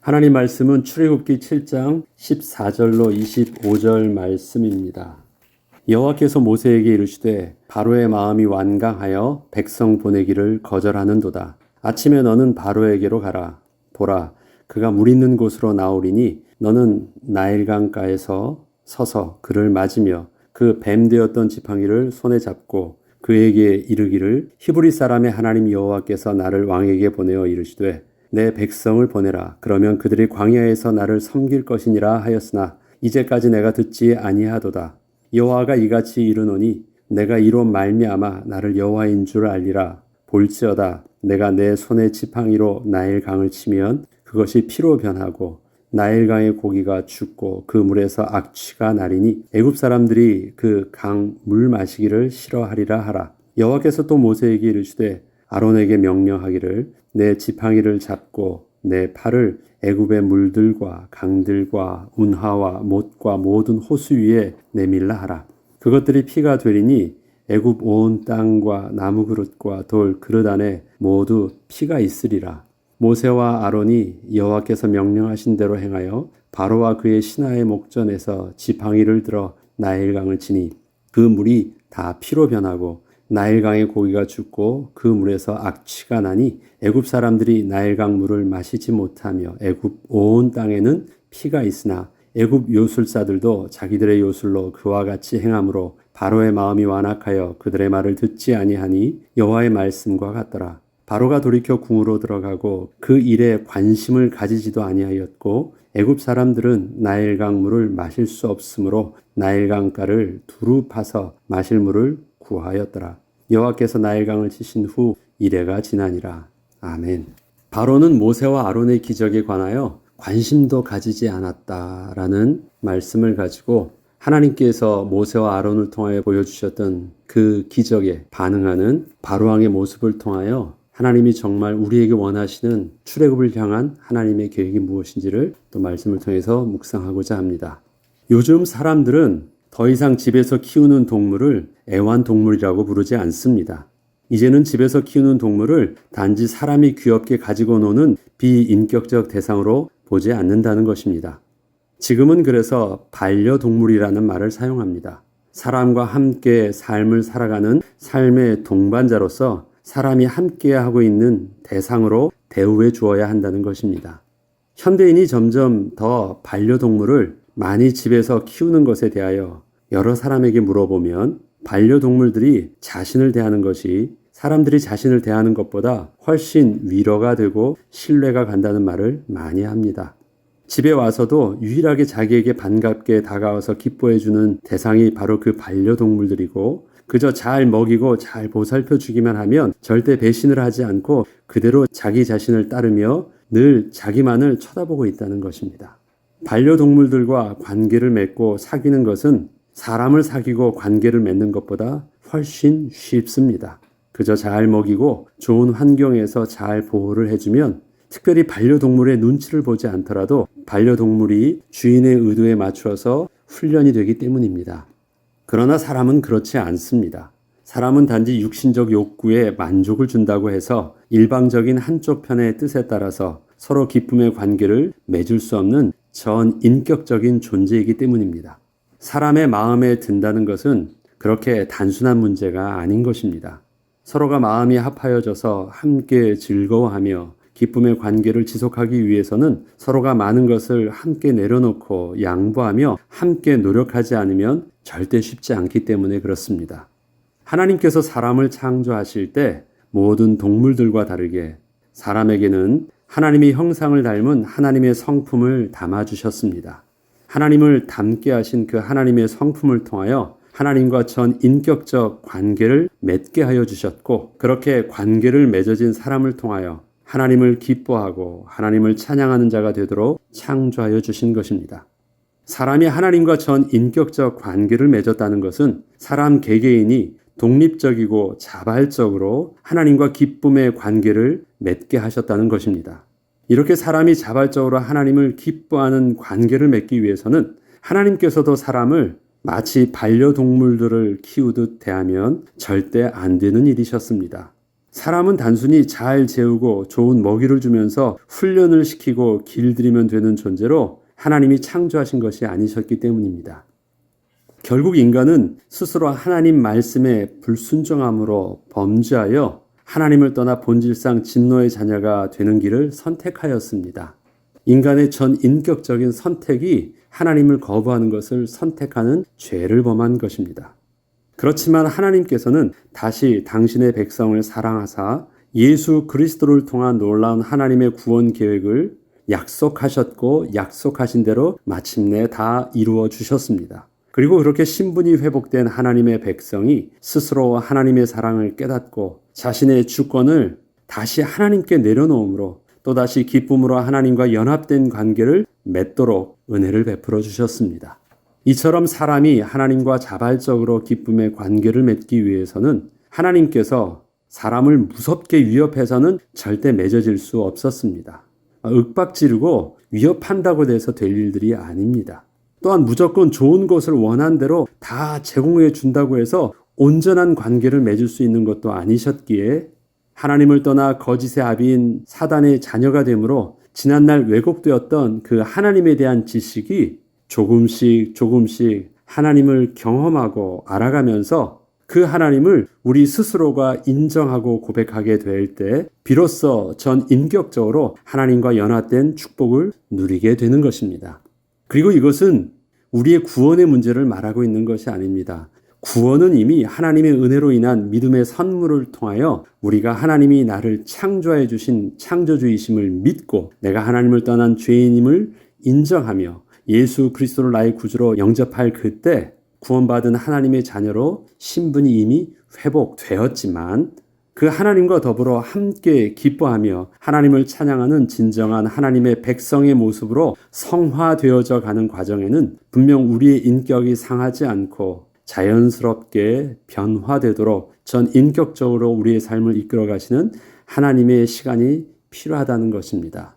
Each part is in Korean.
하나님 말씀은 출애굽기 7장 14절로 25절 말씀입니다. 여호와께서 모세에게 이르시되 바로의 마음이 완강하여 백성 보내기를 거절하는도다. 아침에 너는 바로에게로 가라. 보라, 그가 물 있는 곳으로 나오리니 너는 나일강가에서 서서 그를 맞으며 그 뱀 되었던 지팡이를 손에 잡고 그에게 이르기를 히브리 사람의 하나님 여호와께서 나를 왕에게 보내어 이르시되 내 백성을 보내라. 그러면 그들이 광야에서 나를 섬길 것이니라 하였으나 이제까지 내가 듣지 아니하도다. 여호와가 이같이 이르노니 내가 이로 말미암아 나를 여호와인 줄 알리라. 볼지어다 내가 내 손에 지팡이로 나일강을 치면 그것이 피로 변하고 나일강의 고기가 죽고 그 물에서 악취가 나리니 애굽 사람들이 그 강 물 마시기를 싫어하리라 하라. 여호와께서 또 모세에게 이르시되 아론에게 명령하기를 내 지팡이를 잡고 내 팔을 애굽의 물들과 강들과 운하와 못과 모든 호수 위에 내밀라 하라. 그것들이 피가 되리니 애굽 온 땅과 나무 그릇과 돌 그릇 안에 모두 피가 있으리라. 모세와 아론이 여호와께서 명령하신 대로 행하여 바로와 그의 신하의 목전에서 지팡이를 들어 나일강을 치니 그 물이 다 피로 변하고 나일강의 고기가 죽고 그 물에서 악취가 나니 애굽 사람들이 나일강 물을 마시지 못하며 애굽 온 땅에는 피가 있으나 애굽 요술사들도 자기들의 요술로 그와 같이 행함으로 바로의 마음이 완악하여 그들의 말을 듣지 아니하니 여호와의 말씀과 같더라. 바로가 돌이켜 궁으로 들어가고 그 일에 관심을 가지지도 아니하였고 애굽 사람들은 나일강 물을 마실 수 없으므로 나일강가를 두루 파서 마실 물을 구하였더라. 여호와께서 나일강을 치신 후 이래가 지나니라. 아멘. 바로는 모세와 아론의 기적에 관하여 관심도 가지지 않았다라는 말씀을 가지고 하나님께서 모세와 아론을 통하여 보여주셨던 그 기적에 반응하는 바로왕의 모습을 통하여 하나님이 정말 우리에게 원하시는 출애굽을 향한 하나님의 계획이 무엇인지를 또 말씀을 통해서 묵상하고자 합니다. 요즘 사람들은 더 이상 집에서 키우는 동물을 애완동물이라고 부르지 않습니다. 이제는 집에서 키우는 동물을 단지 사람이 귀엽게 가지고 노는 비인격적 대상으로 보지 않는다는 것입니다. 지금은 그래서 반려동물이라는 말을 사용합니다. 사람과 함께 삶을 살아가는 삶의 동반자로서 사람이 함께하고 있는 대상으로 대우해 주어야 한다는 것입니다. 현대인이 점점 더 반려동물을 많이 집에서 키우는 것에 대하여 여러 사람에게 물어보면 반려동물들이 자신을 대하는 것이 사람들이 자신을 대하는 것보다 훨씬 위로가 되고 신뢰가 간다는 말을 많이 합니다. 집에 와서도 유일하게 자기에게 반갑게 다가와서 기뻐해주는 대상이 바로 그 반려동물들이고 그저 잘 먹이고 잘 보살펴 주기만 하면 절대 배신을 하지 않고 그대로 자기 자신을 따르며 늘 자기만을 쳐다보고 있다는 것입니다. 반려동물들과 관계를 맺고 사귀는 것은 사람을 사귀고 관계를 맺는 것보다 훨씬 쉽습니다. 그저 잘 먹이고 좋은 환경에서 잘 보호를 해주면 특별히 반려동물의 눈치를 보지 않더라도 반려동물이 주인의 의도에 맞추어서 훈련이 되기 때문입니다. 그러나 사람은 그렇지 않습니다. 사람은 단지 육신적 욕구에 만족을 준다고 해서 일방적인 한쪽 편의 뜻에 따라서 서로 기쁨의 관계를 맺을 수 없는 전인격적인 존재이기 때문입니다. 사람의 마음에 든다는 것은 그렇게 단순한 문제가 아닌 것입니다. 서로가 마음이 합하여져서 함께 즐거워하며 기쁨의 관계를 지속하기 위해서는 서로가 많은 것을 함께 내려놓고 양보하며 함께 노력하지 않으면 절대 쉽지 않기 때문에 그렇습니다. 하나님께서 사람을 창조하실 때 모든 동물들과 다르게 사람에게는 하나님의 형상을 닮은 하나님의 성품을 담아주셨습니다. 하나님을 닮게 하신 그 하나님의 성품을 통하여 하나님과 전 인격적 관계를 맺게 하여 주셨고 그렇게 관계를 맺어진 사람을 통하여 하나님을 기뻐하고 하나님을 찬양하는 자가 되도록 창조하여 주신 것입니다. 사람이 하나님과 전 인격적 관계를 맺었다는 것은 사람 개개인이 독립적이고 자발적으로 하나님과 기쁨의 관계를 맺게 하셨다는 것입니다. 이렇게 사람이 자발적으로 하나님을 기뻐하는 관계를 맺기 위해서는 하나님께서도 사람을 마치 반려동물들을 키우듯 대하면 절대 안 되는 일이셨습니다. 사람은 단순히 잘 재우고 좋은 먹이를 주면서 훈련을 시키고 길들이면 되는 존재로 하나님이 창조하신 것이 아니셨기 때문입니다. 결국 인간은 스스로 하나님 말씀에 불순종함으로 범죄하여 하나님을 떠나 본질상 진노의 자녀가 되는 길을 선택하였습니다. 인간의 전 인격적인 선택이 하나님을 거부하는 것을 선택하는 죄를 범한 것입니다. 그렇지만 하나님께서는 다시 당신의 백성을 사랑하사 예수 그리스도를 통한 놀라운 하나님의 구원 계획을 약속하셨고 약속하신 대로 마침내 다 이루어 주셨습니다. 그리고 그렇게 신분이 회복된 하나님의 백성이 스스로 하나님의 사랑을 깨닫고 자신의 주권을 다시 하나님께 내려놓음으로 또다시 기쁨으로 하나님과 연합된 관계를 맺도록 은혜를 베풀어 주셨습니다. 이처럼 사람이 하나님과 자발적으로 기쁨의 관계를 맺기 위해서는 하나님께서 사람을 무섭게 위협해서는 절대 맺어질 수 없었습니다. 윽박지르고 위협한다고 해서 될 일들이 아닙니다. 또한 무조건 좋은 것을 원한 대로 다 제공해 준다고 해서 온전한 관계를 맺을 수 있는 것도 아니셨기에 하나님을 떠나 거짓의 아비인 사단의 자녀가 되므로 지난날 왜곡되었던 그 하나님에 대한 지식이 조금씩 하나님을 경험하고 알아가면서 그 하나님을 우리 스스로가 인정하고 고백하게 될 때 비로소 전 인격적으로 하나님과 연합된 축복을 누리게 되는 것입니다. 그리고 이것은 우리의 구원의 문제를 말하고 있는 것이 아닙니다. 구원은 이미 하나님의 은혜로 인한 믿음의 선물을 통하여 우리가 하나님이 나를 창조해 주신 창조주이심을 믿고 내가 하나님을 떠난 죄인임을 인정하며 예수 그리스도를 나의 구주로 영접할 그때 구원받은 하나님의 자녀로 신분이 이미 회복되었지만 그 하나님과 더불어 함께 기뻐하며 하나님을 찬양하는 진정한 하나님의 백성의 모습으로 성화되어져 가는 과정에는 분명 우리의 인격이 상하지 않고 자연스럽게 변화되도록 전 인격적으로 우리의 삶을 이끌어 가시는 하나님의 시간이 필요하다는 것입니다.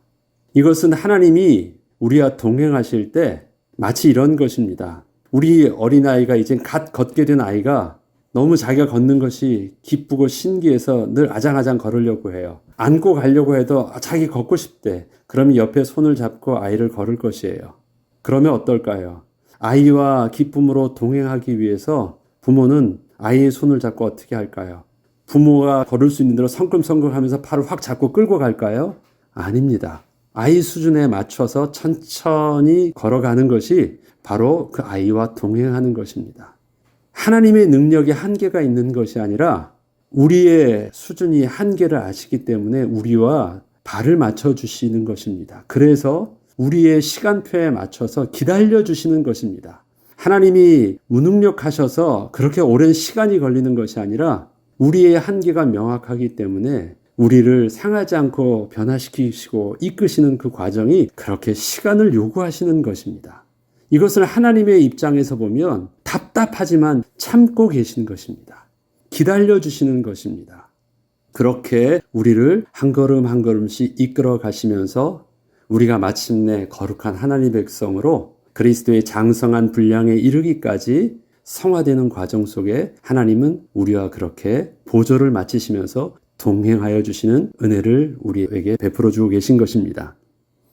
이것은 하나님이 우리와 동행하실 때 마치 이런 것입니다. 우리 어린아이가 이제 갓 걷게 된 아이가 너무 자기가 걷는 것이 기쁘고 신기해서 늘 아장아장 걸으려고 해요. 안고 가려고 해도 자기 걷고 싶대. 그러면 옆에 손을 잡고 아이를 걸을 것이에요. 그러면 어떨까요? 아이와 기쁨으로 동행하기 위해서 부모는 아이의 손을 잡고 어떻게 할까요? 부모가 걸을 수 있는 대로 성큼성큼 하면서 팔을 확 잡고 끌고 갈까요? 아닙니다. 아이 수준에 맞춰서 천천히 걸어가는 것이 바로 그 아이와 동행하는 것입니다. 하나님의 능력에 한계가 있는 것이 아니라 우리의 수준이 한계를 아시기 때문에 우리와 발을 맞춰주시는 것입니다. 그래서 우리의 시간표에 맞춰서 기다려주시는 것입니다. 하나님이 무능력하셔서 그렇게 오랜 시간이 걸리는 것이 아니라 우리의 한계가 명확하기 때문에 우리를 상하지 않고 변화시키시고 이끄시는 그 과정이 그렇게 시간을 요구하시는 것입니다. 이것을 하나님의 입장에서 보면 답답하지만 참고 계신 것입니다. 기다려주시는 것입니다. 그렇게 우리를 한 걸음 한 걸음씩 이끌어 가시면서 우리가 마침내 거룩한 하나님의 백성으로 그리스도의 장성한 분량에 이르기까지 성화되는 과정 속에 하나님은 우리와 그렇게 보조를 마치시면서 동행하여 주시는 은혜를 우리에게 베풀어 주고 계신 것입니다.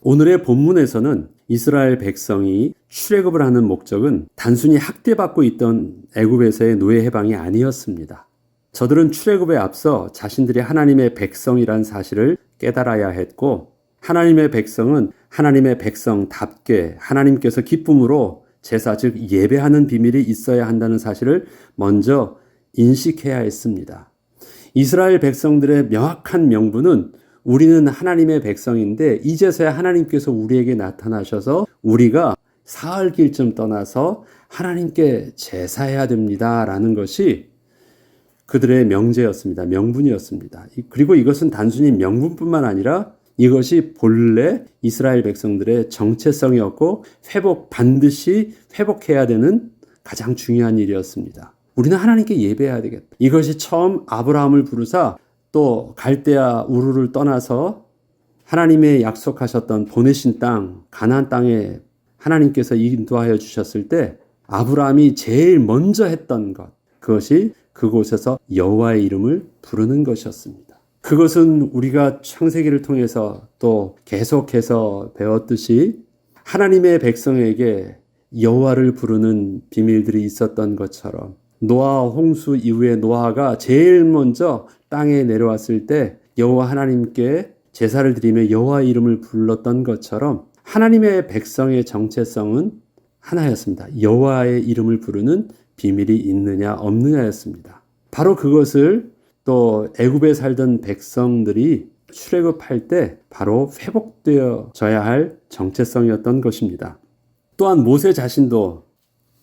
오늘의 본문에서는 이스라엘 백성이 출애굽을 하는 목적은 단순히 학대받고 있던 애굽에서의 노예 해방이 아니었습니다. 저들은 출애굽에 앞서 자신들이 하나님의 백성이란 사실을 깨달아야 했고 하나님의 백성은 하나님의 백성답게 하나님께서 기쁨으로 제사 즉 예배하는 비밀이 있어야 한다는 사실을 먼저 인식해야 했습니다. 이스라엘 백성들의 명확한 명분은 우리는 하나님의 백성인데 이제서야 하나님께서 우리에게 나타나셔서 우리가 사흘 길쯤 떠나서 하나님께 제사해야 됩니다라는 것이 그들의 명제였습니다. 명분이었습니다. 그리고 이것은 단순히 명분뿐만 아니라 이것이 본래 이스라엘 백성들의 정체성이었고 반드시 회복해야 되는 가장 중요한 일이었습니다. 우리는 하나님께 예배해야 되겠다. 이것이 처음 아브라함을 부르사 또 갈대아 우르를 떠나서 하나님의 약속하셨던 보내신 땅 가나안 땅에 하나님께서 인도하여 주셨을 때 아브라함이 제일 먼저 했던 것 그것이 그곳에서 여호와의 이름을 부르는 것이었습니다. 그것은 우리가 창세기를 통해서 또 계속해서 배웠듯이 하나님의 백성에게 여호와를 부르는 비밀들이 있었던 것처럼 노아 홍수 이후에 노아가 제일 먼저 땅에 내려왔을 때 여호와 하나님께 제사를 드리며 여호와 이름을 불렀던 것처럼 하나님의 백성의 정체성은 하나였습니다. 여호와의 이름을 부르는 비밀이 있느냐 없느냐였습니다. 바로 그것을 또 애굽에 살던 백성들이 출애굽할 때 바로 회복되어져야 할 정체성이었던 것입니다. 또한 모세 자신도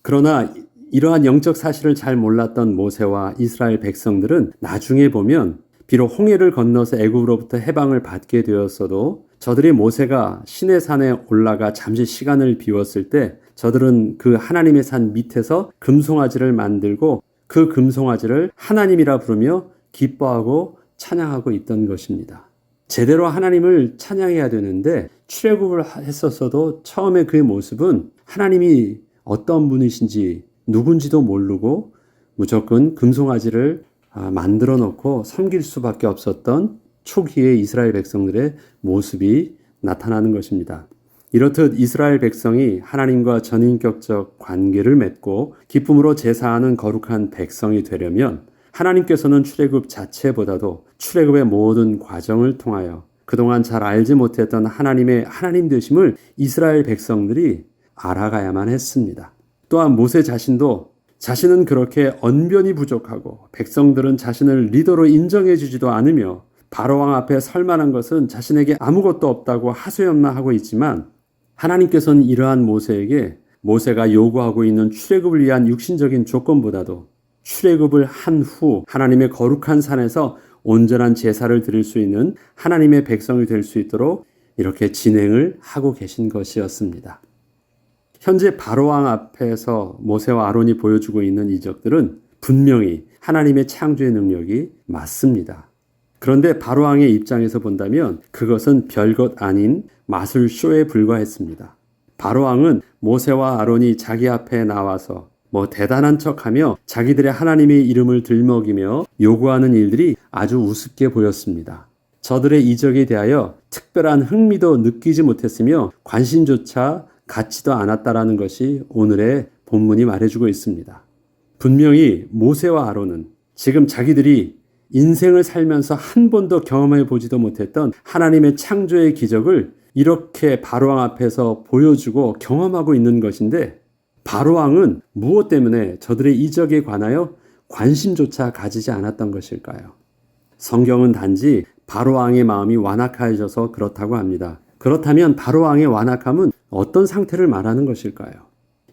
그러나 이러한 영적 사실을 잘 몰랐던 모세와 이스라엘 백성들은 나중에 보면 비록 홍해를 건너서 애굽으로부터 해방을 받게 되었어도 저들이 모세가 시내 산에 올라가 잠시 시간을 비웠을 때 저들은 그 하나님의 산 밑에서 금송아지를 만들고 그 금송아지를 하나님이라 부르며 기뻐하고 찬양하고 있던 것입니다. 제대로 하나님을 찬양해야 되는데 출애굽을 했었어도 처음에 그의 모습은 하나님이 어떤 분이신지 누군지도 모르고 무조건 금송아지를 만들어 놓고 섬길 수밖에 없었던 초기의 이스라엘 백성들의 모습이 나타나는 것입니다. 이렇듯 이스라엘 백성이 하나님과 전인격적 관계를 맺고 기쁨으로 제사하는 거룩한 백성이 되려면 하나님께서는 출애굽 자체보다도 출애굽의 모든 과정을 통하여 그동안 잘 알지 못했던 하나님의 하나님 되심을 이스라엘 백성들이 알아가야만 했습니다. 또한 모세 자신도 자신은 그렇게 언변이 부족하고 백성들은 자신을 리더로 인정해 주지도 않으며 바로왕 앞에 설 만한 것은 자신에게 아무것도 없다고 하소연만 있지만 하나님께서는 이러한 모세에게 모세가 요구하고 있는 출애굽을 위한 육신적인 조건보다도 출애굽을 한 후 하나님의 거룩한 산에서 온전한 제사를 드릴 수 있는 하나님의 백성이 될 수 있도록 이렇게 진행을 하고 계신 것이었습니다. 현재 바로왕 앞에서 모세와 아론이 보여주고 있는 이적들은 분명히 하나님의 창조의 능력이 맞습니다. 그런데 바로왕의 입장에서 본다면 그것은 별것 아닌 마술쇼에 불과했습니다. 바로왕은 모세와 아론이 자기 앞에 나와서 대단한 척하며 자기들의 하나님의 이름을 들먹이며 요구하는 일들이 아주 우습게 보였습니다. 저들의 이적에 대하여 특별한 흥미도 느끼지 못했으며 관심조차 갖지도 않았다라는 것이 오늘의 본문이 말해주고 있습니다. 분명히 모세와 아론은 지금 자기들이 인생을 살면서 한 번도 경험해 보지도 못했던 하나님의 창조의 기적을 이렇게 바로왕 앞에서 보여주고 경험하고 있는 것인데 바로왕은 무엇 때문에 저들의 이적에 관하여 관심조차 가지지 않았던 것일까요? 성경은 단지 바로왕의 마음이 완악해져서 그렇다고 합니다. 그렇다면 바로왕의 완악함은 어떤 상태를 말하는 것일까요?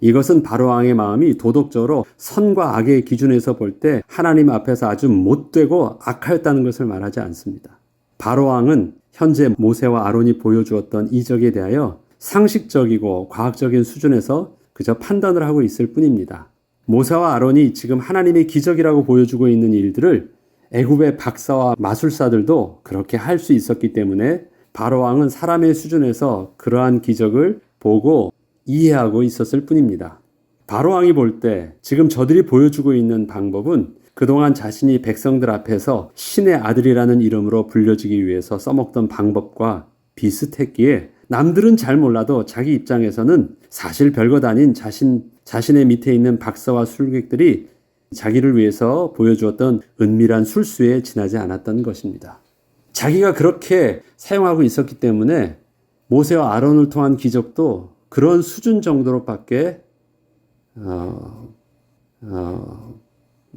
이것은 바로왕의 마음이 도덕적으로 선과 악의 기준에서 볼 때 하나님 앞에서 아주 못되고 악하였다는 것을 말하지 않습니다. 바로왕은 현재 모세와 아론이 보여주었던 이적에 대하여 상식적이고 과학적인 수준에서 그저 판단을 하고 있을 뿐입니다. 모세와 아론이 지금 하나님의 기적이라고 보여주고 있는 일들을 애굽의 박사와 마술사들도 그렇게 할 수 있었기 때문에 바로왕은 사람의 수준에서 그러한 기적을 보고 이해하고 있었을 뿐입니다. 바로왕이 볼 때 지금 저들이 보여주고 있는 방법은 그동안 자신이 백성들 앞에서 신의 아들이라는 이름으로 불려지기 위해서 써먹던 방법과 비슷했기에 남들은 잘 몰라도 자기 입장에서는 사실 별것 아닌 자신의 밑에 있는 박사와 술객들이 자기를 위해서 보여주었던 은밀한 술수에 지나지 않았던 것입니다. 자기가 그렇게 사용하고 있었기 때문에 모세와 아론을 통한 기적도 그런 수준 정도로밖에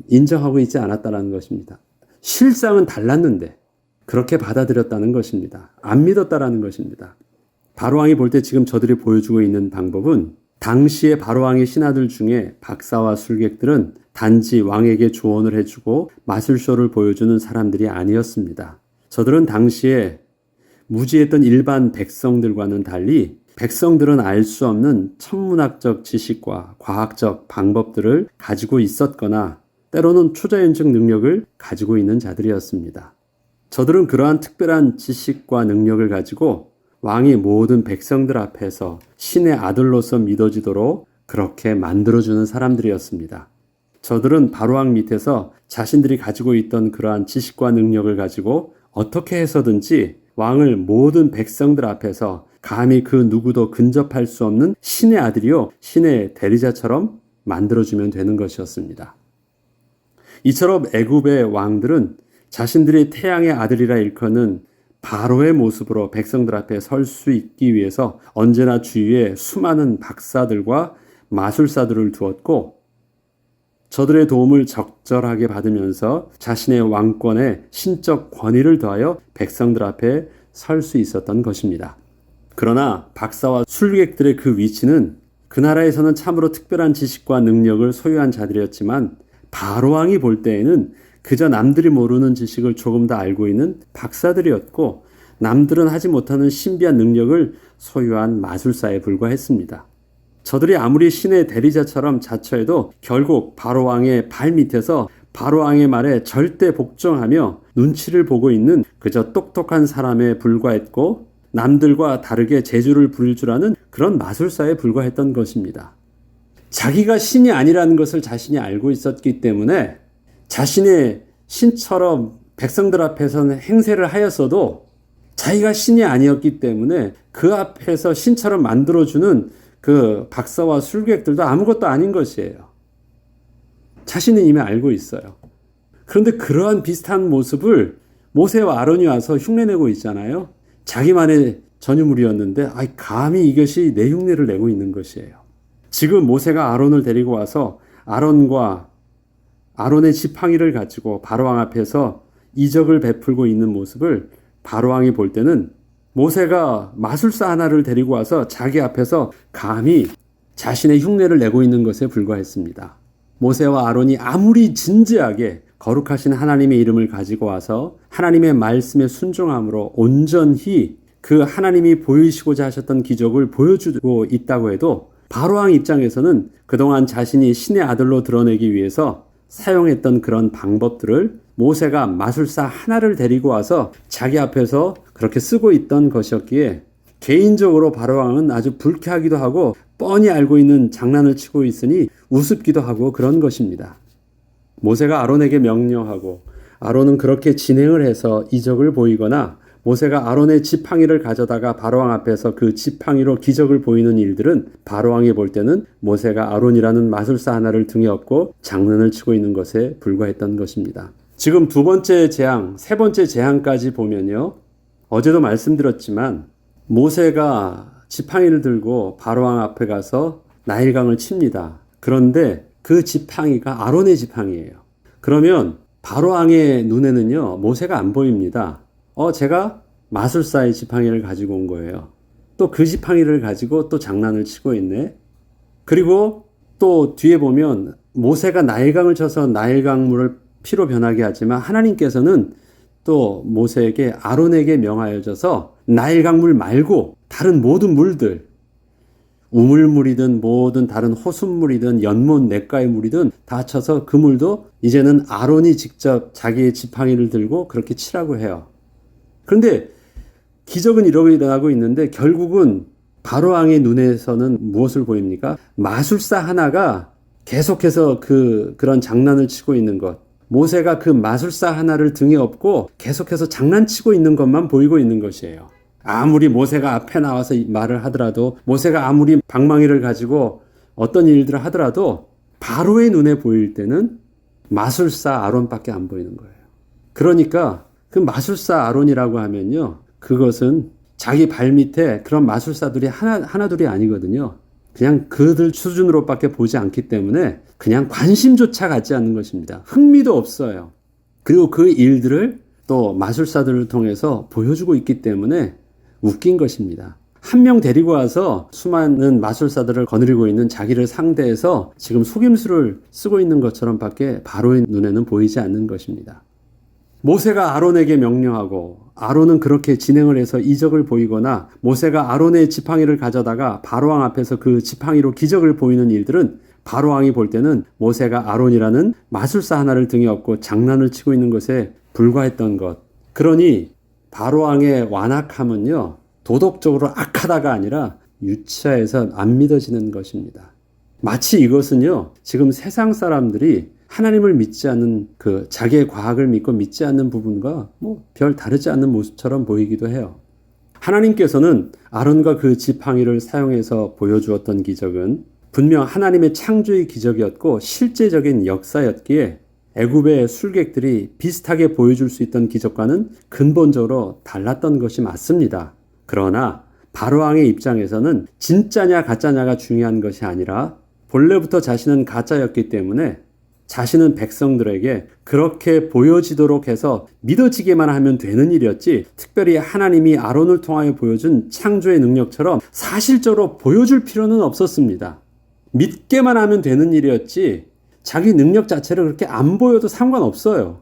인정하고 있지 않았다는 것입니다. 실상은 달랐는데 그렇게 받아들였다는 것입니다. 안 믿었다라는 것입니다. 바로왕이 볼 때 지금 저들이 보여주고 있는 방법은 당시의 바로왕의 신하들 중에 박사와 술객들은 단지 왕에게 조언을 해주고 마술쇼를 보여주는 사람들이 아니었습니다. 저들은 당시에 무지했던 일반 백성들과는 달리 백성들은 알 수 없는 천문학적 지식과 과학적 방법들을 가지고 있었거나 때로는 초자연적 능력을 가지고 있는 자들이었습니다. 저들은 그러한 특별한 지식과 능력을 가지고 왕이 모든 백성들 앞에서 신의 아들로서 믿어지도록 그렇게 만들어주는 사람들이었습니다. 저들은 바로왕 밑에서 자신들이 가지고 있던 그러한 지식과 능력을 가지고 어떻게 해서든지 왕을 모든 백성들 앞에서 감히 그 누구도 근접할 수 없는 신의 아들이요 신의 대리자처럼 만들어주면 되는 것이었습니다. 이처럼 애굽의 왕들은 자신들이 태양의 아들이라 일컫는 바로의 모습으로 백성들 앞에 설 수 있기 위해서 언제나 주위에 수많은 박사들과 마술사들을 두었고 저들의 도움을 적절하게 받으면서 자신의 왕권에 신적 권위를 더하여 백성들 앞에 설 수 있었던 것입니다. 그러나 박사와 술객들의 그 위치는 그 나라에서는 참으로 특별한 지식과 능력을 소유한 자들이었지만 바로왕이 볼 때에는 그저 남들이 모르는 지식을 조금 더 알고 있는 박사들이었고 남들은 하지 못하는 신비한 능력을 소유한 마술사에 불과했습니다. 저들이 아무리 신의 대리자처럼 자처해도 결국 바로왕의 발 밑에서 바로왕의 말에 절대 복종하며 눈치를 보고 있는 그저 똑똑한 사람에 불과했고 남들과 다르게 재주를 부릴 줄 아는 그런 마술사에 불과했던 것입니다. 자기가 신이 아니라는 것을 자신이 알고 있었기 때문에 자신의 신처럼 백성들 앞에서는 행세를 하였어도 자기가 신이 아니었기 때문에 그 앞에서 신처럼 만들어주는 그 박사와 술객들도 아무것도 아닌 것이에요. 자신은 이미 알고 있어요. 그런데 그러한 비슷한 모습을 모세와 아론이 와서 흉내내고 있잖아요. 자기만의 전유물이었는데 감히 이것이 내 흉내를 내고 있는 것이에요. 지금 모세가 아론을 데리고 와서 아론과 아론의 지팡이를 가지고 바로왕 앞에서 이적을 베풀고 있는 모습을 바로왕이 볼 때는 모세가 마술사 하나를 데리고 와서 자기 앞에서 감히 자신의 흉내를 내고 있는 것에 불과했습니다. 모세와 아론이 아무리 진지하게 거룩하신 하나님의 이름을 가지고 와서 하나님의 말씀에 순종함으로 온전히 그 하나님이 보이시고자 하셨던 기적을 보여주고 있다고 해도 바로왕 입장에서는 그동안 자신이 신의 아들로 드러내기 위해서 사용했던 그런 방법들을 모세가 마술사 하나를 데리고 와서 자기 앞에서 그렇게 쓰고 있던 것이었기에 개인적으로 바로왕은 아주 불쾌하기도 하고 뻔히 알고 있는 장난을 치고 있으니 우습기도 하고 그런 것입니다. 모세가 아론에게 명령하고 아론은 그렇게 진행을 해서 이적을 보이거나 모세가 아론의 지팡이를 가져다가 바로왕 앞에서 그 지팡이로 기적을 보이는 일들은 바로왕이 볼 때는 모세가 아론이라는 마술사 하나를 등에 업고 장난을 치고 있는 것에 불과했던 것입니다. 지금 두 번째 재앙, 세 번째 재앙까지 보면요. 어제도 말씀드렸지만 모세가 지팡이를 들고 바로왕 앞에 가서 나일강을 칩니다. 그런데 그 지팡이가 아론의 지팡이에요. 그러면 바로왕의 눈에는요, 모세가 안 보입니다. 제가 마술사의 지팡이를 가지고 온 거예요. 또 그 지팡이를 가지고 또 장난을 치고 있네. 그리고 또 뒤에 보면 모세가 나일강을 쳐서 나일강물을 피로 변하게 하지만 하나님께서는 또 모세에게 아론에게 명하여져서 나일강물 말고 다른 모든 물들, 우물물이든 모든 다른 호숫물이든 연못 냇가의 물이든 다 쳐서 그 물도 이제는 아론이 직접 자기의 지팡이를 들고 그렇게 치라고 해요. 그런데 기적은 일어나고 있는데 결국은 바로왕의 눈에서는 무엇을 보입니까? 마술사 하나가 계속해서 그런 장난을 치고 있는 것. 모세가 그 마술사 하나를 등에 업고 계속해서 장난치고 있는 것만 보이고 있는 것이에요. 아무리 모세가 앞에 나와서 말을 하더라도 모세가 아무리 방망이를 가지고 어떤 일들을 하더라도 바로의 눈에 보일 때는 마술사 아론밖에 안 보이는 거예요. 그러니까 그 마술사 아론이라고 하면요. 그것은 자기 발 밑에 그런 마술사들이 하나둘이 아니거든요. 그냥 그들 수준으로밖에 보지 않기 때문에 그냥 관심조차 갖지 않는 것입니다. 흥미도 없어요. 그리고 그 일들을 또 마술사들을 통해서 보여주고 있기 때문에 웃긴 것입니다. 한 명 데리고 와서 수많은 마술사들을 거느리고 있는 자기를 상대해서 지금 속임수를 쓰고 있는 것처럼 밖에 바로의 눈에는 보이지 않는 것입니다. 모세가 아론에게 명령하고 아론은 그렇게 진행을 해서 이적을 보이거나 모세가 아론의 지팡이를 가져다가 바로왕 앞에서 그 지팡이로 기적을 보이는 일들은 바로왕이 볼 때는 모세가 아론이라는 마술사 하나를 등에 업고 장난을 치고 있는 것에 불과했던 것. 그러니 바로왕의 완악함은요, 도덕적으로 악하다가 아니라 유치해서 안 믿어지는 것입니다. 마치 이것은요, 지금 세상 사람들이 하나님을 믿지 않는 그 자기의 과학을 믿고 믿지 않는 부분과 별 다르지 않는 모습처럼 보이기도 해요. 하나님께서는 아론과 그 지팡이를 사용해서 보여주었던 기적은 분명 하나님의 창조의 기적이었고 실제적인 역사였기에 애굽의 술객들이 비슷하게 보여줄 수 있던 기적과는 근본적으로 달랐던 것이 맞습니다. 그러나 바로왕의 입장에서는 진짜냐 가짜냐가 중요한 것이 아니라 본래부터 자신은 가짜였기 때문에 자신은 백성들에게 그렇게 보여지도록 해서 믿어지게만 하면 되는 일이었지, 특별히 하나님이 아론을 통하여 보여준 창조의 능력처럼 사실적으로 보여줄 필요는 없었습니다. 믿게만 하면 되는 일이었지 자기 능력 자체를 그렇게 안 보여도 상관없어요.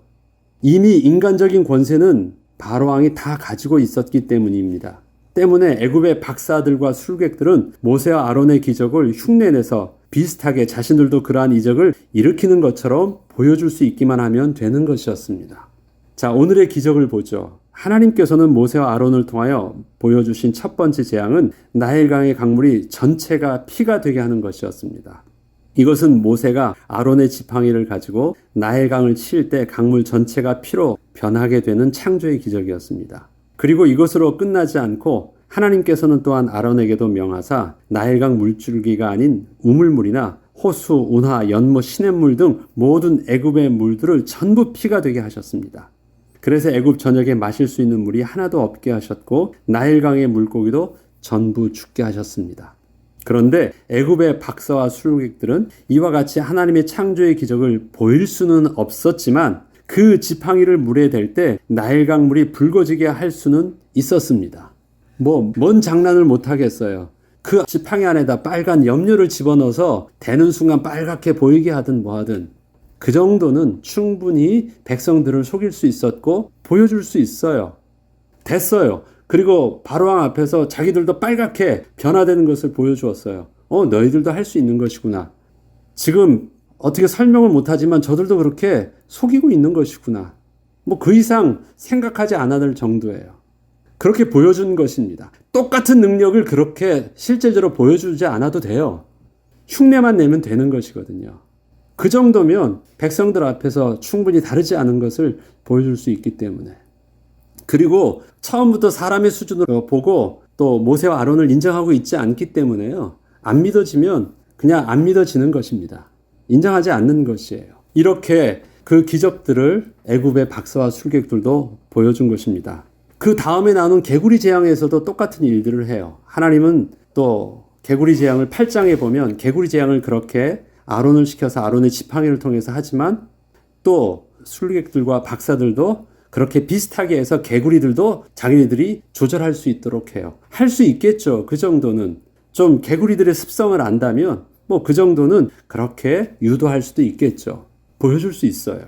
이미 인간적인 권세는 바로왕이 다 가지고 있었기 때문입니다. 때문에 애굽의 박사들과 술객들은 모세와 아론의 기적을 흉내내서 비슷하게 자신들도 그러한 이적을 일으키는 것처럼 보여줄 수 있기만 하면 되는 것이었습니다. 자, 오늘의 기적을 보죠. 하나님께서는 모세와 아론을 통하여 보여주신 첫 번째 재앙은 나일강의 강물이 전체가 피가 되게 하는 것이었습니다. 이것은 모세가 아론의 지팡이를 가지고 나일강을 칠 때 강물 전체가 피로 변하게 되는 창조의 기적이었습니다. 그리고 이것으로 끝나지 않고 하나님께서는 또한 아론에게도 명하사 나일강 물줄기가 아닌 우물물이나 호수, 운하, 연못, 시냇물 등 모든 애굽의 물들을 전부 피가 되게 하셨습니다. 그래서 애굽 전역에 마실 수 있는 물이 하나도 없게 하셨고 나일강의 물고기도 전부 죽게 하셨습니다. 그런데 애굽의 박사와 술객들은 이와 같이 하나님의 창조의 기적을 보일 수는 없었지만 그 지팡이를 물에 댈 때 나일강 물이 붉어지게 할 수는 있었습니다. 뭔 장난을 못 하겠어요. 그 지팡이 안에다 빨간 염료를 집어넣어서 대는 순간 빨갛게 보이게 하든 뭐하든 그 정도는 충분히 백성들을 속일 수 있었고 보여줄 수 있어요. 됐어요. 그리고 바로왕 앞에서 자기들도 빨갛게 변화되는 것을 보여주었어요. 너희들도 할 수 있는 것이구나. 지금 어떻게 설명을 못하지만 저들도 그렇게 속이고 있는 것이구나. 그 이상 생각하지 않아도 될 정도예요. 그렇게 보여준 것입니다. 똑같은 능력을 그렇게 실제적으로 보여주지 않아도 돼요. 흉내만 내면 되는 것이거든요. 그 정도면 백성들 앞에서 충분히 다르지 않은 것을 보여줄 수 있기 때문에. 그리고 처음부터 사람의 수준으로 보고 또 모세와 아론을 인정하고 있지 않기 때문에요. 안 믿어지면 그냥 안 믿어지는 것입니다. 인정하지 않는 것이에요. 이렇게 그 기적들을 애굽의 박사와 술객들도 보여준 것입니다. 그 다음에 나오는 개구리 재앙에서도 똑같은 일들을 해요. 하나님은 또 개구리 재앙을 8장에 보면 개구리 재앙을 그렇게 아론을 시켜서 아론의 지팡이를 통해서 하지만 또 술객들과 박사들도 그렇게 비슷하게 해서 개구리들도 자기네들이 조절할 수 있도록 해요. 할 수 있겠죠. 그 정도는. 좀 개구리들의 습성을 안다면 그 정도는 그렇게 유도할 수도 있겠죠. 보여줄 수 있어요.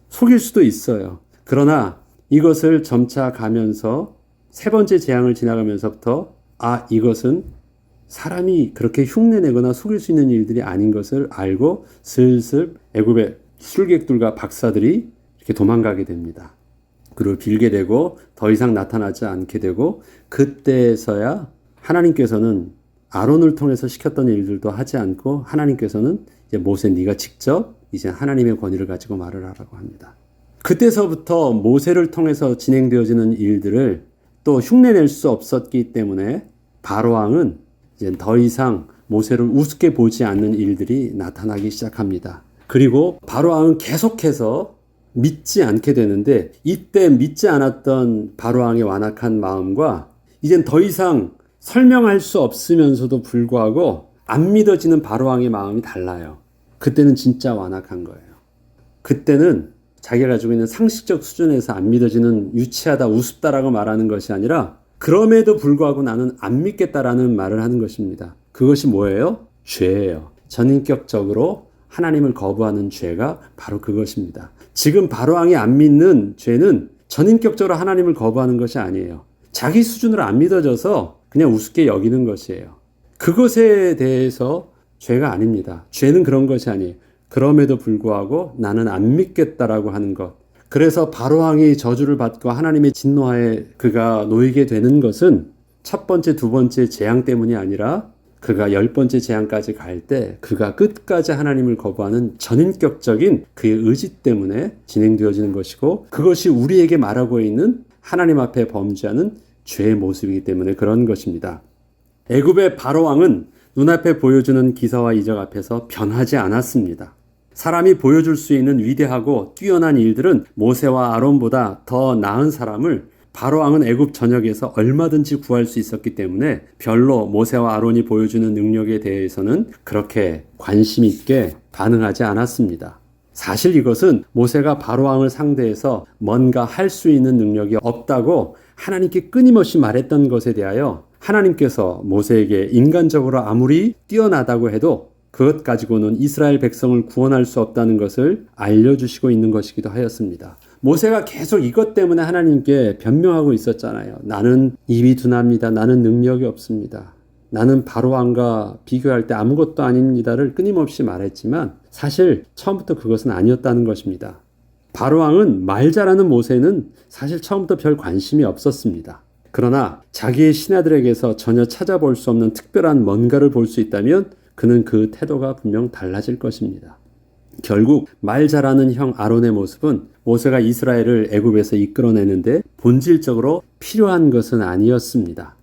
속일 수도 있어요. 그러나 이것을 점차 가면서 세 번째 재앙을 지나가면서부터 이것은 사람이 그렇게 흉내내거나 속일 수 있는 일들이 아닌 것을 알고 슬슬 애굽의 술객들과 박사들이 이렇게 도망가게 됩니다. 그리고 빌게 되고 더 이상 나타나지 않게 되고 그때서야 하나님께서는 아론을 통해서 시켰던 일들도 하지 않고 하나님께서는 이제 모세 네가 직접 이제 하나님의 권위를 가지고 말을 하라고 합니다. 그때서부터 모세를 통해서 진행되어지는 일들을 또 흉내낼 수 없었기 때문에 바로왕은 이제 더 이상 모세를 우습게 보지 않는 일들이 나타나기 시작합니다. 그리고 바로왕은 계속해서 믿지 않게 되는데 이때 믿지 않았던 바로왕의 완악한 마음과 이젠 더 이상 설명할 수 없으면서도 불구하고 안 믿어지는 바로왕의 마음이 달라요. 그때는 진짜 완악한 거예요. 그때는 자기가 가지고 있는 상식적 수준에서 안 믿어지는 유치하다, 우습다라고 말하는 것이 아니라 그럼에도 불구하고 나는 안 믿겠다라는 말을 하는 것입니다. 그것이 뭐예요? 죄예요. 전인격적으로 하나님을 거부하는 죄가 바로 그것입니다. 지금 바로왕이 안 믿는 죄는 전인격적으로 하나님을 거부하는 것이 아니에요. 자기 수준으로 안 믿어져서 그냥 우습게 여기는 것이에요. 그것에 대해서 죄가 아닙니다. 죄는 그런 것이 아니에요. 그럼에도 불구하고 나는 안 믿겠다라고 하는 것. 그래서 바로왕이 저주를 받고 하나님의 진노하에 그가 놓이게 되는 것은 첫 번째, 두 번째 재앙 때문이 아니라 그가 10번째 재앙까지 갈 때 그가 끝까지 하나님을 거부하는 전인격적인 그의 의지 때문에 진행되어지는 것이고, 그것이 우리에게 말하고 있는 하나님 앞에 범죄하는 죄의 모습이기 때문에 그런 것입니다. 애굽의 바로왕은 눈앞에 보여주는 기사와 이적 앞에서 변하지 않았습니다. 사람이 보여줄 수 있는 위대하고 뛰어난 일들은 모세와 아론보다 더 나은 사람을 바로왕은 애굽 전역에서 얼마든지 구할 수 있었기 때문에 별로 모세와 아론이 보여주는 능력에 대해서는 그렇게 관심 있게 반응하지 않았습니다. 사실 이것은 모세가 바로왕을 상대해서 뭔가 할 수 있는 능력이 없다고 하나님께 끊임없이 말했던 것에 대하여 하나님께서 모세에게 인간적으로 아무리 뛰어나다고 해도 그것 가지고는 이스라엘 백성을 구원할 수 없다는 것을 알려주시고 있는 것이기도 하였습니다. 모세가 계속 이것 때문에 하나님께 변명하고 있었잖아요. 나는 입이 둔합니다. 나는 능력이 없습니다. 나는 바로왕과 비교할 때 아무것도 아닙니다를 끊임없이 말했지만 사실 처음부터 그것은 아니었다는 것입니다. 바로왕은 말 잘하는 모세는 사실 처음부터 별 관심이 없었습니다. 그러나 자기의 신하들에게서 전혀 찾아볼 수 없는 특별한 뭔가를 볼 수 있다면 그는 그 태도가 분명 달라질 것입니다. 결국 말 잘하는 형 아론의 모습은 모세가 이스라엘을 애굽에서 이끌어내는데 본질적으로 필요한 것은 아니었습니다.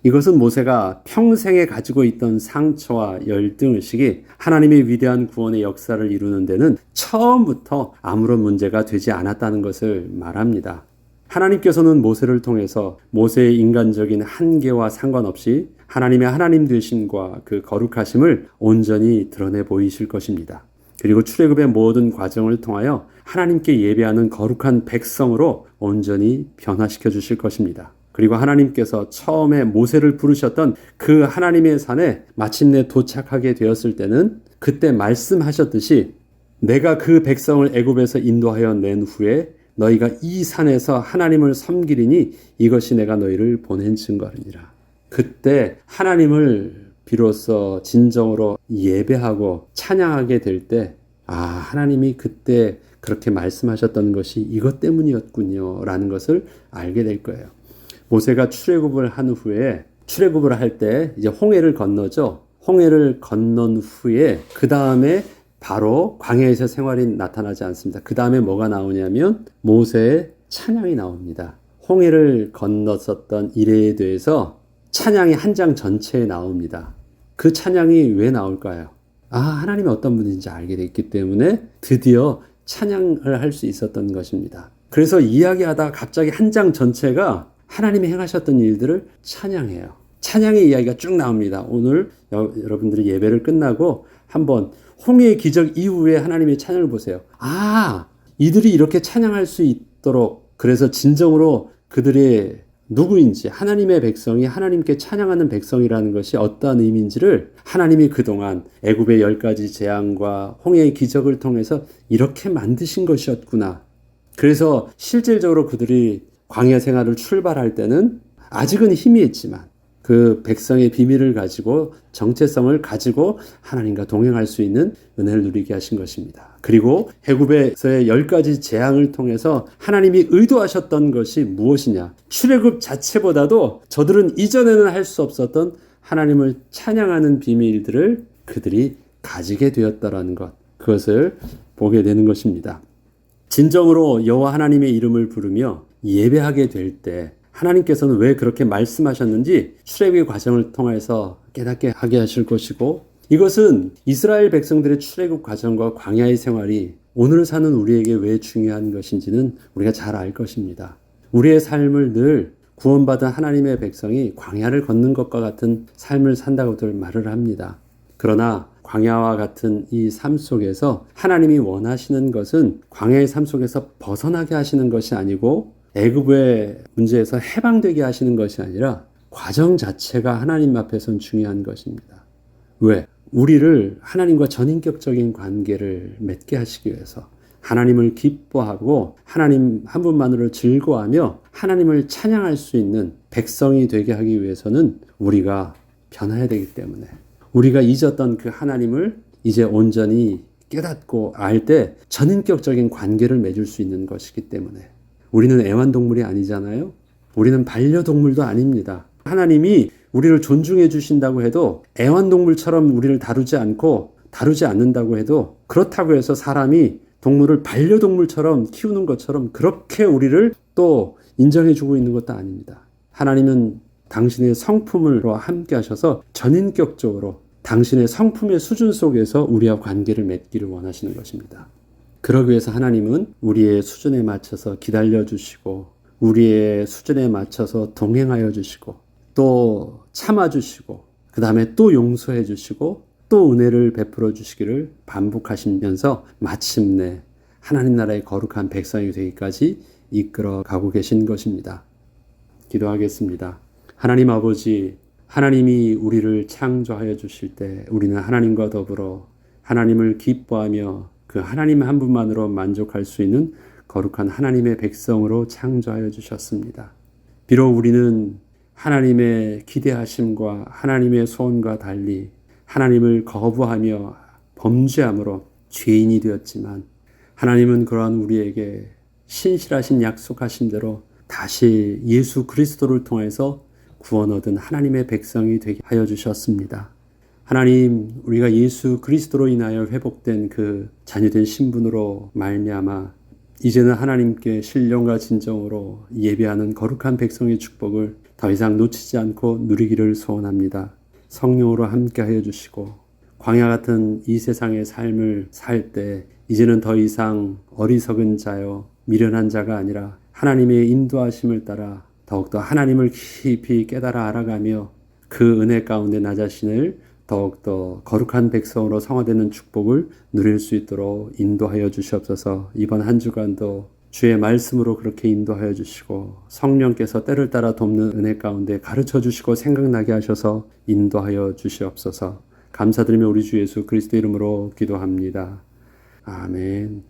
이것은 모세가 평생에 가지고 있던 상처와 열등의식이 하나님의 위대한 구원의 역사를 이루는 데는 처음부터 아무런 문제가 되지 않았다는 것을 말합니다. 하나님께서는 모세를 통해서 모세의 인간적인 한계와 상관없이 하나님의 하나님 되심과 그 거룩하심을 온전히 드러내 보이실 것입니다. 그리고 출애굽의 모든 과정을 통하여 하나님께 예배하는 거룩한 백성으로 온전히 변화시켜 주실 것입니다. 그리고 하나님께서 처음에 모세를 부르셨던 그 하나님의 산에 마침내 도착하게 되었을 때는 그때 말씀하셨듯이 내가 그 백성을 애굽에서 인도하여 낸 후에 너희가 이 산에서 하나님을 섬기리니 이것이 내가 너희를 보낸 증거니라. 그때 하나님을 비로소 진정으로 예배하고 찬양하게 될 때 하나님이 그때 그렇게 말씀하셨던 것이 이것 때문이었군요 라는 것을 알게 될 거예요. 모세가 출애굽을 한 후에 출애굽을 할 때 이제 홍해를 건너죠. 홍해를 건넌 후에 그 다음에 바로 광야에서 생활이 나타나지 않습니다. 그 다음에 뭐가 나오냐면 모세의 찬양이 나옵니다. 홍해를 건넜었던 이래에 대해서 찬양이 한 장 전체에 나옵니다. 그 찬양이 왜 나올까요? 하나님이 어떤 분인지 알게 됐기 때문에 드디어 찬양을 할 수 있었던 것입니다. 그래서 이야기하다가 갑자기 한 장 전체가 하나님이 행하셨던 일들을 찬양해요. 찬양의 이야기가 쭉 나옵니다. 오늘 여러분들이 예배를 끝나고 한번 홍해의 기적 이후에 하나님의 찬양을 보세요. 이들이 이렇게 찬양할 수 있도록 그래서 진정으로 그들의 누구인지 하나님의 백성이 하나님께 찬양하는 백성이라는 것이 어떠한 의미인지를 하나님이 그동안 애굽의 10가지 재앙과 홍해의 기적을 통해서 이렇게 만드신 것이었구나. 그래서 실질적으로 그들이 광야 생활을 출발할 때는 아직은 희미했지만 그 백성의 비밀을 가지고 정체성을 가지고 하나님과 동행할 수 있는 은혜를 누리게 하신 것입니다. 그리고 애굽에서의 10가지 재앙을 통해서 하나님이 의도하셨던 것이 무엇이냐? 출애굽 자체보다도 저들은 이전에는 할 수 없었던 하나님을 찬양하는 비밀들을 그들이 가지게 되었다라는 것, 그것을 보게 되는 것입니다. 진정으로 여호와 하나님의 이름을 부르며 예배하게 될 때 하나님께서는 왜 그렇게 말씀하셨는지 출애굽의 과정을 통해서 깨닫게 하게 하실 것이고, 이것은 이스라엘 백성들의 출애굽 과정과 광야의 생활이 오늘 사는 우리에게 왜 중요한 것인지는 우리가 잘 알 것입니다. 우리의 삶을 늘 구원받은 하나님의 백성이 광야를 걷는 것과 같은 삶을 산다고들 말을 합니다. 그러나 광야와 같은 이 삶 속에서 하나님이 원하시는 것은 광야의 삶 속에서 벗어나게 하시는 것이 아니고 애굽의 문제에서 해방되게 하시는 것이 아니라 과정 자체가 하나님 앞에선 중요한 것입니다. 왜? 우리를 하나님과 전인격적인 관계를 맺게 하시기 위해서 하나님을 기뻐하고 하나님 한 분만으로 즐거워하며 하나님을 찬양할 수 있는 백성이 되게 하기 위해서는 우리가 변해야 되기 때문에 우리가 잊었던 그 하나님을 이제 온전히 깨닫고 알 때 전인격적인 관계를 맺을 수 있는 것이기 때문에 우리는 애완동물이 아니잖아요. 우리는 반려동물도 아닙니다. 하나님이 우리를 존중해 주신다고 해도 애완동물처럼 우리를 다루지 않는다고 해도 그렇다고 해서 사람이 동물을 반려동물처럼 키우는 것처럼 그렇게 우리를 또 인정해 주고 있는 것도 아닙니다. 하나님은 당신의 성품으로 함께 하셔서 전인격적으로 당신의 성품의 수준 속에서 우리와 관계를 맺기를 원하시는 것입니다. 그러기 위해서 하나님은 우리의 수준에 맞춰서 기다려 주시고 우리의 수준에 맞춰서 동행하여 주시고 또 참아 주시고 그 다음에 또 용서해 주시고 또 은혜를 베풀어 주시기를 반복하시면서 마침내 하나님 나라의 거룩한 백성이 되기까지 이끌어 가고 계신 것입니다. 기도하겠습니다. 하나님 아버지, 하나님이 우리를 창조하여 주실 때 우리는 하나님과 더불어 하나님을 기뻐하며 그 하나님 한 분만으로 만족할 수 있는 거룩한 하나님의 백성으로 창조하여 주셨습니다. 비록 우리는 하나님의 기대하심과 하나님의 소원과 달리 하나님을 거부하며 범죄함으로 죄인이 되었지만 하나님은 그러한 우리에게 신실하신 약속하신 대로 다시 예수 그리스도를 통해서 구원 얻은 하나님의 백성이 되게 하여 주셨습니다. 하나님, 우리가 예수 그리스도로 인하여 회복된 그 자녀된 신분으로 말미암아 이제는 하나님께 신령과 진정으로 예배하는 거룩한 백성의 축복을 더 이상 놓치지 않고 누리기를 소원합니다. 성령으로 함께 하여 주시고 광야 같은 이 세상의 삶을 살 때 이제는 더 이상 어리석은 자요 미련한 자가 아니라 하나님의 인도하심을 따라 더욱더 하나님을 깊이 깨달아 알아가며 그 은혜 가운데 나 자신을 더욱더 거룩한 백성으로 성화되는 축복을 누릴 수 있도록 인도하여 주시옵소서. 이번 한 주간도 주의 말씀으로 그렇게 인도하여 주시고 성령께서 때를 따라 돕는 은혜 가운데 가르쳐 주시고 생각나게 하셔서 인도하여 주시옵소서. 감사드리며 우리 주 예수 그리스도 이름으로 기도합니다. 아멘.